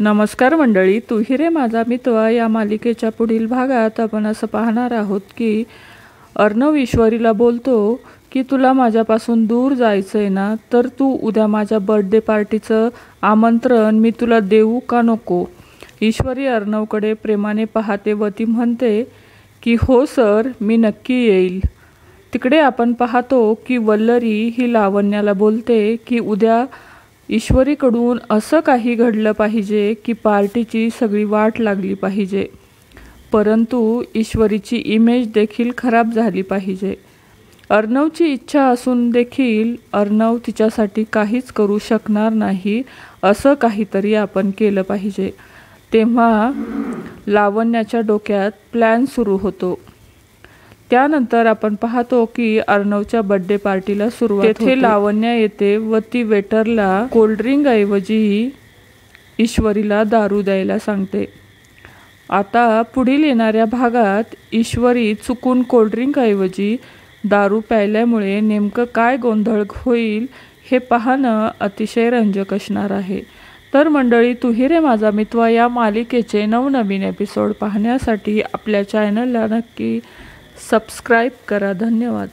नमस्कार मंडळी, तू ही रे माझा मित्र या मालिकेच्या पुढील भागात आपण असं पाहणार आहोत की अर्णव ईश्वरीला बोलतो की तुला माझ्यापासून दूर जायचंय ना, तर तू उद्या माझ्या बर्थडे पार्टीचं आमंत्रण मी तुला देऊ का नको। ईश्वरी अर्णवकडे प्रेमाने पाहते व ती म्हणते की हो सर, मी नक्की येईल। तिकडे आपण पाहतो की वल्लरी ही लावण्याला बोलते की उद्या ईश्वरीकडून असं काही घडलं पाहिजे की पार्टीची सगळी वाट लागली पाहिजे, परंतु ईश्वरीची इमेज देखील खराब झाली पाहिजे। अर्णवची इच्छा असून देखील अर्णव तिच्यासाठी काहीच करू शकणार नाही, असं काहीतरी आपण केलं पाहिजे। तेव्हा लावण्याच्या डोक्यात प्लॅन सुरू होतो। त्यानंतर आपण पाहतो की अर्णवच्या बर्थडे पार्टीला सुरुवात होते। तेथे लावण्य येते व ती वेटरला कोल्ड्रिंक ऐवजी ईश्वरीला दारू द्यायला सांगते। आता पुढील येणाऱ्या भागात ईश्वरी चुकून कोल्ड्रिंक ऐवजी दारू प्यायल्यामुळे नेमकं काय गोंधळ होईल हे पाहणं अतिशय रंजक असणार आहे। तर मंडळी, तू ही रे माझा मित्र या मालिकेचे नवनवीन एपिसोड पाहण्यासाठी आपल्या चॅनलला नक्की सबस्क्राईब करा। धन्यवाद।